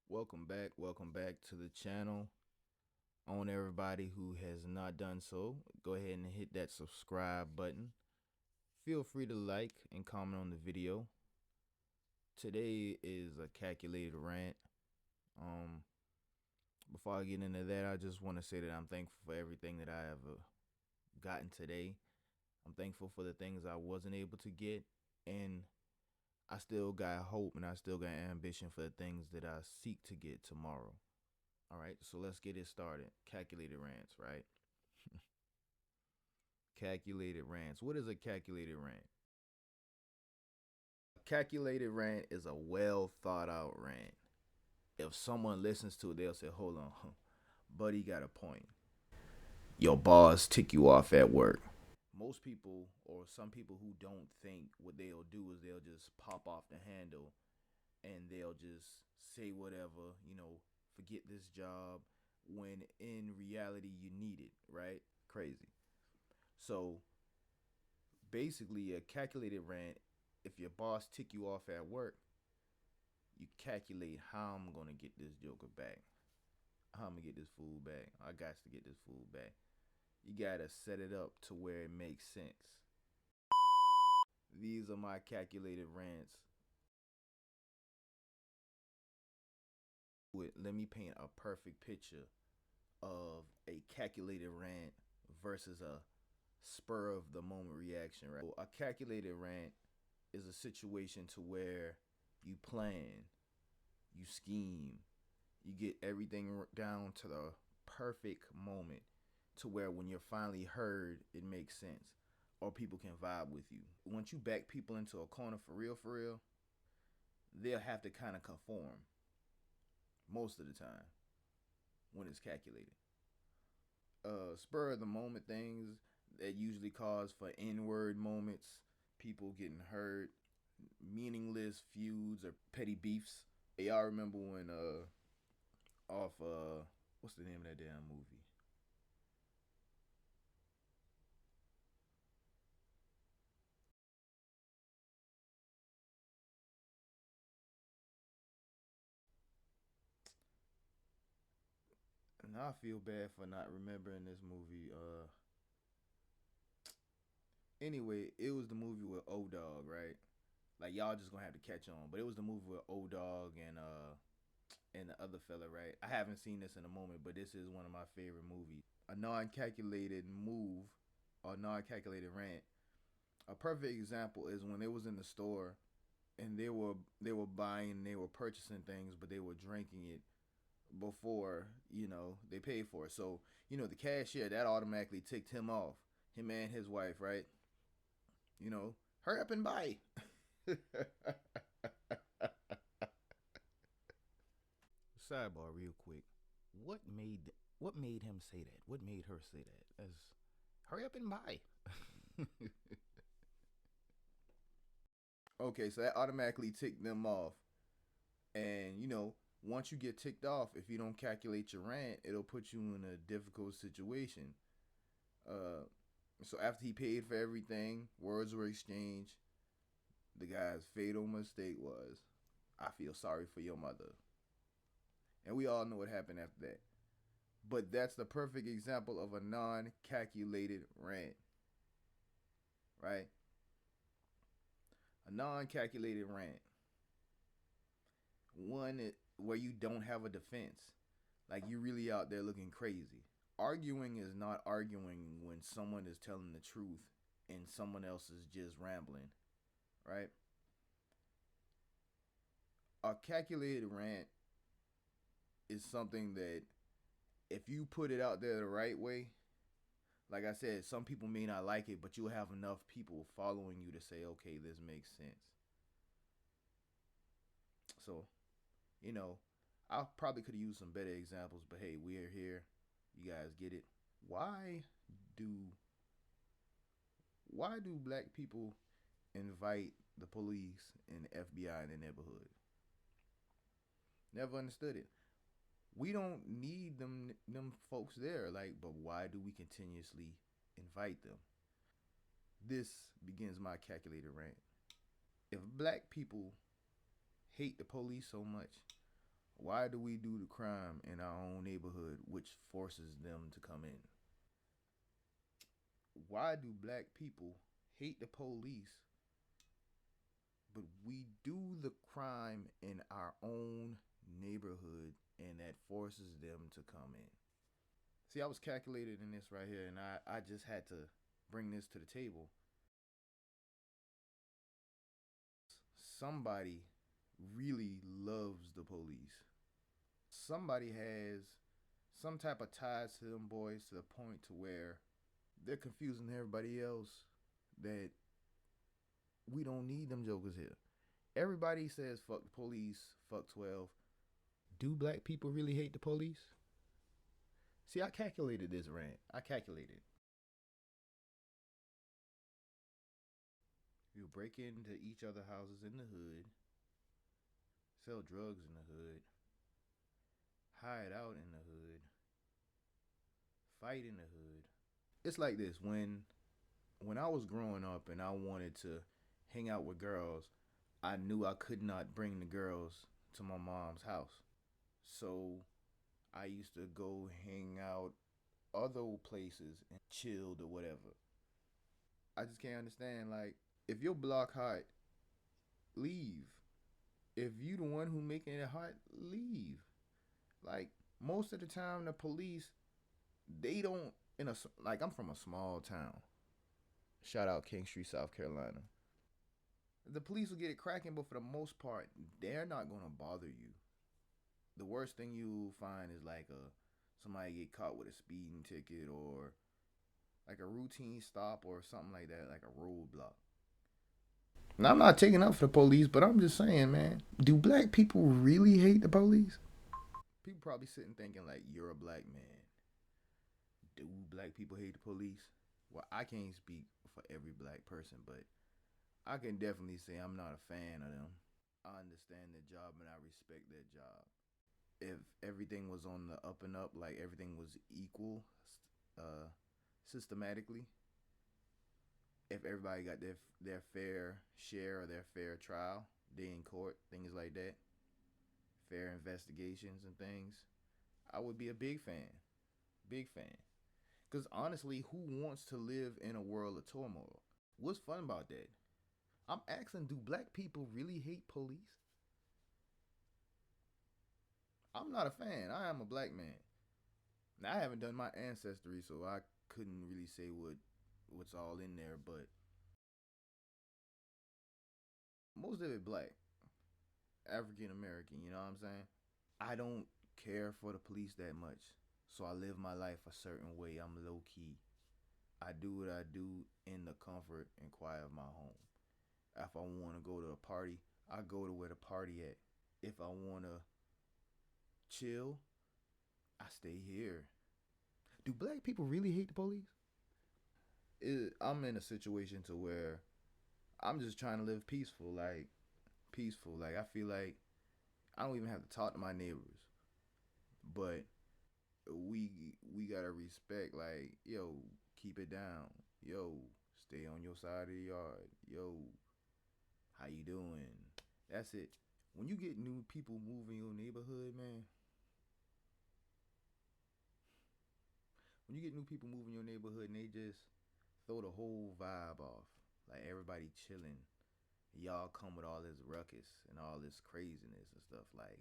Welcome back to the channel. On everybody who has not done so, go ahead and hit that subscribe button. Feel free to like and comment on the video. Today is a calculated rant. Um, Before I get into that, I just want to say that I'm thankful for everything that I have gotten today. I'm thankful for the things I wasn't able to get, and I still got hope and I still got ambition for the things that I seek to get tomorrow. All right, so let's get it started. Calculated rants, right? Calculated rants. What is a calculated rant? A calculated rant is a well thought out rant. If someone listens to it, they'll say, hold on, buddy got a point. Your boss tick you off at work. Most people, or some people who don't think, what they'll do is they'll just pop off the handle and they'll just say whatever, forget this job when in reality you need it, right? Crazy. So basically, a calculated rant, if your boss tick you off at work, you calculate how I'm gonna get this joker back. How I'm gonna get this food back. I got to get this food back. You gotta set it up to where it makes sense. These are my calculated rants. Let me paint a perfect picture of a calculated rant versus a spur of the moment reaction, right? So a calculated rant is a situation to where you plan, you scheme, you get everything down to the perfect moment to where when you're finally heard, it makes sense or people can vibe with you. Once you back people into a corner for real, they'll have to kind of conform most of the time when it's calculated. Spur of the moment things that usually cause for N-word moments, people getting hurt, meaningless feuds or petty beefs. Y'all remember when off what's the name of that damn movie? And I feel bad for not remembering this movie. Anyway, it was the movie with O Dog, right? Like y'all just gonna have to catch on. But it was the movie with O Dog and the other fella, right? I haven't seen this in a moment, but this is one of my favorite movies. A non-calculated move or non-calculated rant. A perfect example is when they was in the store and they were buying, they were purchasing things, but they were drinking it before they paid for it. So the cashier that automatically ticked him off, him and his wife, right? You know, hurry up and buy. Sidebar, real quick. What made what made him say that? What made her say that? As hurry up and buy. Okay, so that automatically ticked them off. And once you get ticked off, if you don't calculate your rent, it'll put you in a difficult situation. Uh, so after he paid for everything, words were exchanged. The guy's fatal mistake was, "I feel sorry for your mother," and we all know what happened after that. But that's the perfect example of a non-calculated rant, right? A non-calculated rant, one where you don't have a defense, like you really out there looking crazy. Arguing is not arguing when someone is telling the truth and someone else is just rambling, right? A calculated rant is something that if you put it out there the right way, like I said, some people may not like it, but you'll have enough people following you to say, okay, this makes sense. So, you know, I probably could have used some better examples, but hey, we're here. You guys get it. Why do why do black people invite the police and the FBI in the neighborhood? Never understood it. We don't need them folks there. Like, but why do we continuously invite them? This begins my calculated rant. If black people hate the police so much, Why do we do the crime in our own neighborhood, which forces them to come in? Why do black people hate the police, but we do the crime in our own neighborhood and that forces them to come in? See, I was calculated in this right here, and I just had to bring this to the table. Somebody really loves the police. Somebody has some type of ties to them boys to the point to where they're confusing everybody else that we don't need them jokers here. Everybody says fuck the police, fuck 12. Do black people really hate the police? See, I calculated this rant. I calculated. You break into each other houses in the hood, sell drugs in the hood, hide out in the hood, fight in the hood. It's like this when I was growing up and I wanted to hang out with girls, I knew I could not bring the girls to my mom's house. So I used to go hang out other places and chilled or whatever. I just can't understand, like, if your block hot, leave. If you the one who making it hot, leave. Like, most of the time the police, they don't, in a, like, I'm from a small town. Shout out King Street, South Carolina. The police will get it cracking, but for the most part, they're not gonna bother you. The worst thing you find is like a somebody get caught with a speeding ticket or like a routine stop or something like that, like a roadblock. Now I'm not taking up for the police, but I'm just saying, man, do black people really hate the police? People probably sitting thinking like, you're a black man. Do black people hate the police? Well, I can't speak for every black person, but I can definitely say I'm not a fan of them. I understand their job and I respect their job. If everything was on the up and up, like everything was equal, uh, systematically, if everybody got their fair share or their fair trial, day in court, things like that, fair investigations and things, I would be a big fan. Big fan. Because honestly, who wants to live in a world of turmoil? What's fun about that? I'm asking, do black people really hate police? I'm not a fan. I am a black man. Now I haven't done my ancestry, so I couldn't really say what's all in there, but most of it black, African American, you know what I'm saying? I don't care for the police that much. So I live my life a certain way. I'm low key. I do what I do in the comfort and quiet of my home. If I want to go to a party, I go to where the party at. If I want to chill, I stay here. Do black people really hate the police? I'm in a situation to where I'm just trying to live peaceful, like peaceful. Like I feel like I don't even have to talk to my neighbors, but we we gotta respect. Like yo, keep it down. Yo, stay on your side of the yard. Yo, how you doing? That's it. When you get new people move in your neighborhood, man, when you get new people moving your neighborhood and they just throw the whole vibe off. Like everybody chilling. Y'all come with all this ruckus and all this craziness and stuff. Like,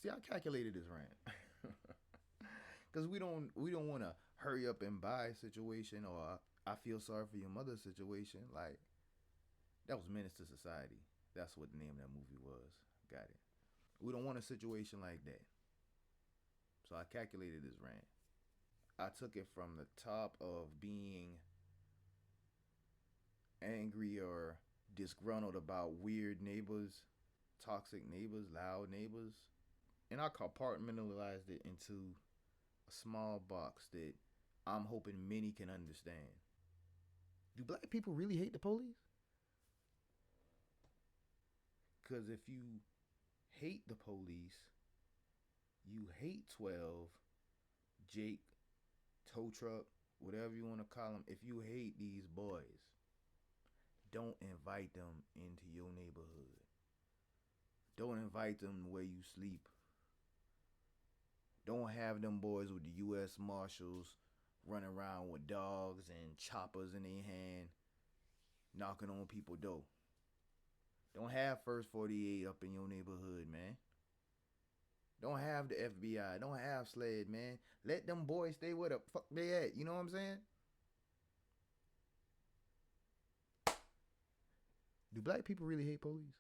see, I calculated this rant. Cause we don't want to hurry up and buy situation or I feel sorry for your mother situation. Like that was Menace to Society. That's what the name of that movie was. Got it. We don't want a situation like that. So I calculated this rant. I took it from the top of being angry or disgruntled about weird neighbors, toxic neighbors, loud neighbors, and I compartmentalized it into a small box that I'm hoping many can understand. Do black people really hate the police? Because if you hate the police, you hate 12, Jake, tow truck, whatever you want to call them. If you hate these boys, don't invite them into your neighborhood. Don't invite them where you sleep. Don't have them boys with the U.S. Marshals running around with dogs and choppers in their hand, knocking on people's door. Don't have First 48 up in your neighborhood, man. Don't have the FBI. Don't have SLED, man. Let them boys stay where the fuck they at. You know what I'm saying? Do black people really hate police?